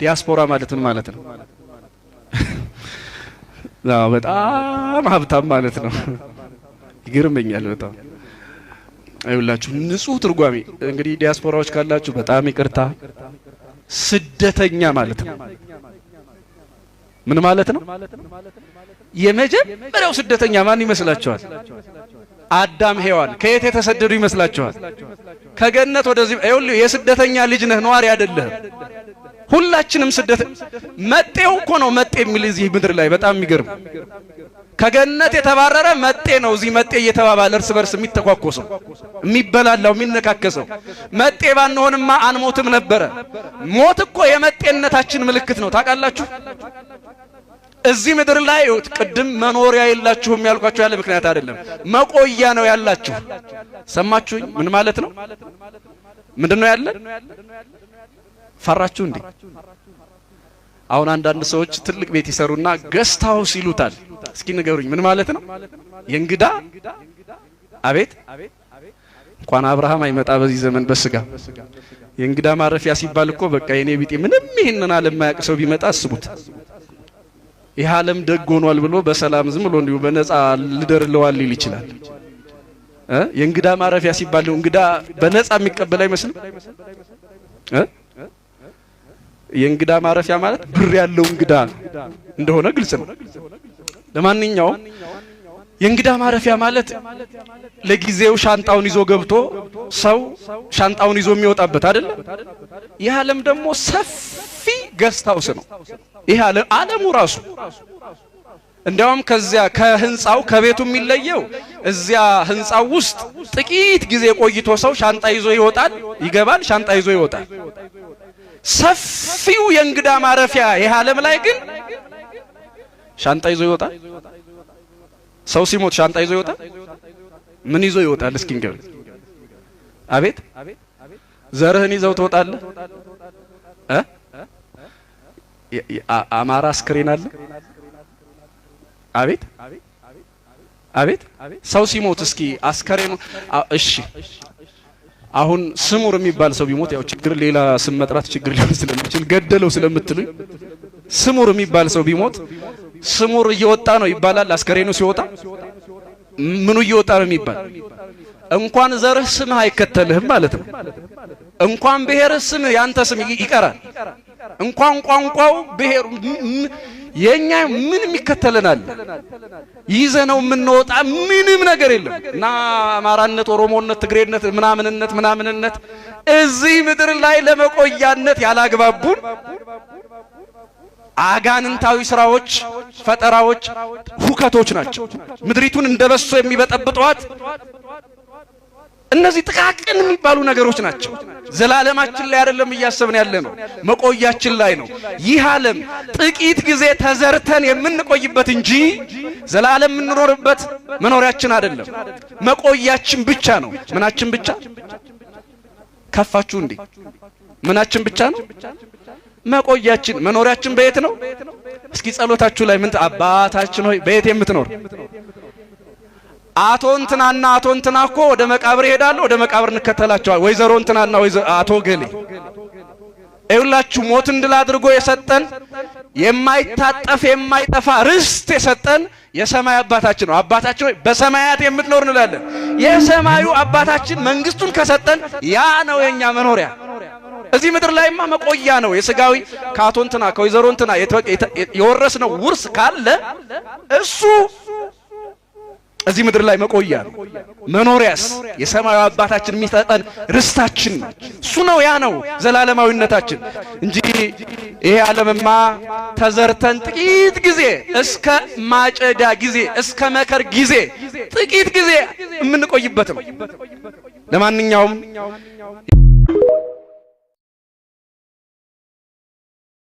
ዲያስፖራ ማለት ምን ማለት ነው? በጣም ሀብታም ማለት ነው። ይገርመኛል በጣም። አይውላችሁ ንጹህ ትርጓሜ እንግዲህ ዲያስፖራዎች ካላችሁ በጣም ይቅርታ፣ ስደተኛ ማለት ነው። ምን ማለት ነው? የመጀመሪያው ስደተኛ ማን ይመስላችኋል? አዳም ሔዋን ከየት የተሰደዱ ይመስላችኋል? ከገነት ወደዚህ። አይውልህ የስደተኛ ልጅ ነህ፣ ነዋሪ አይደለህ። ሁላችንም ስደት መጤው እኮ ነው። መጤ የሚል እዚህ ምድር ላይ በጣም የሚገርም ከገነት የተባረረ መጤ ነው። እዚህ መጤ እየተባባለ እርስ በርስ የሚተኳኮሰው የሚበላላው የሚነካከሰው። መጤ ባንሆንማ አንሞትም ነበረ። ሞት እኮ የመጤነታችን ምልክት ነው። ታውቃላችሁ? እዚህ ምድር ላይ ቅድም መኖሪያ የላችሁም ያልኳችሁ ያለ ምክንያት አይደለም፣ መቆያ ነው ያላችሁ። ሰማችሁኝ? ምን ማለት ነው? ምንድነው ያለ? ፈራችሁ እንዴ? አሁን አንዳንድ ሰዎች ትልቅ ቤት ይሰሩና ገስት ሃውስ ይሉታል። እስኪ ንገሩኝ ምን ማለት ነው? የእንግዳ አቤት እንኳን አብርሃም አይመጣ በዚህ ዘመን በስጋ የእንግዳ ማረፊያ ሲባል እኮ በቃ የኔ ቢጤ ምንም ይሄንን ዓለም የማያውቅ ሰው ቢመጣ አስቡት። ይህ ዓለም ደግ ሆኗል ብሎ በሰላም ዝም ብሎ እንዲሁ በነፃ ልደርለዋል ሊል ይችላል። የእንግዳ ማረፊያ ሲባል ነው እንግዳ በነፃ የሚቀበል አይመስልም? የእንግዳ ማረፊያ ማለት ብር ያለው እንግዳ እንደሆነ ግልጽ ነው። ለማንኛውም የእንግዳ ማረፊያ ማለት ለጊዜው ሻንጣውን ይዞ ገብቶ ሰው ሻንጣውን ይዞ የሚወጣበት አይደል? ይህ ዓለም ደግሞ ሰፊ ገስት ሃውስ ነው። ይህ ዓለሙ ራሱ እንዲያውም ከዚያ ከህንጻው ከቤቱ የሚለየው እዚያ ህንጻው ውስጥ ጥቂት ጊዜ ቆይቶ ሰው ሻንጣ ይዞ ይወጣል፣ ይገባል፣ ሻንጣ ይዞ ይወጣል። ሰፊው የእንግዳ ማረፊያ ይህ ዓለም ላይ ግን ሻንጣ ይዞ ይወጣል። ሰው ሲሞት ሻንጣ ይዞ ይወጣል። ምን ይዞ ይወጣል? እስኪ ንገሩኝ። አቤት ዘርህን ይዘው ትወጣለህ? አማራ አስክሬን አለ? አቤት አቤት ሰው ሲሞት እስኪ አስከሬኑ እሺ አሁን ስሙር የሚባል ሰው ቢሞት ያው ችግር ሌላ ስም መጥራት ችግር ሊሆን ስለሚችል ገደለው ስለምትሉኝ ስሙር የሚባል ሰው ቢሞት ስሙር እየወጣ ነው ይባላል። አስከሬኑ ሲወጣ ምኑ እየወጣ ነው የሚባል? እንኳን ዘርህ ስምህ አይከተልህም ማለት ነው። እንኳን ብሔርህ ስምህ ያንተ ስም ይቀራል። እንኳን ቋንቋው ብሔር የኛ ምንም ይከተለናል። ይዘነው የምንወጣ ምንም ነገር የለም እና አማራነት፣ ኦሮሞነት፣ ትግሬነት፣ ምናምንነት እዚህ ምድር ላይ ለመቆያነት ያላግባቡን አጋንንታዊ ስራዎች፣ ፈጠራዎች፣ ሁከቶች ናቸው። ምድሪቱን እንደበሶ የሚበጠብጧት እነዚህ ጥቃቅን የሚባሉ ነገሮች ናቸው። ዘላለማችን ላይ አይደለም እያሰብን ያለ ነው፣ መቆያችን ላይ ነው። ይህ ዓለም ጥቂት ጊዜ ተዘርተን የምንቆይበት እንጂ ዘላለም የምንኖርበት መኖሪያችን አይደለም፣ መቆያችን ብቻ ነው። ምናችን ብቻ ከፋችሁ እንዴ? ምናችን ብቻ ነው? መቆያችን። መኖሪያችን በየት ነው? እስኪ ጸሎታችሁ ላይ ምን አባታችን ሆይ በየት የምትኖር አቶ እንትና እኮ ወደ መቃብር ይሄዳሉ፣ ወደ መቃብር እንከተላቸዋል። ወይዘሮ እንትናና አቶ ገሌ ይውላችሁ ሞትን ድል አድርጎ የሰጠን የማይታጠፍ የማይጠፋ ርስት የሰጠን የሰማይ አባታችን ነው። አባታችን ሆይ በሰማያት የምትኖር እንላለን። የሰማዩ አባታችን መንግስቱን ከሰጠን ያ ነው የኛ መኖሪያ። እዚህ ምድር ላይማ መቆያ ነው። የስጋዊ ከአቶ እንትና ከወይዘሮ እንትና የወረስነው ውርስ ካለ እሱ እዚህ ምድር ላይ መቆያ ነው። መኖሪያስ የሰማዩ አባታችን የሚሰጠን ርስታችን እሱ ነው። ያ ነው ዘላለማዊነታችን እንጂ ይሄ ዓለምማ ተዘርተን ጥቂት ጊዜ እስከ ማጨዳ ጊዜ እስከ መከር ጊዜ ጥቂት ጊዜ የምንቆይበት ነው። ለማንኛውም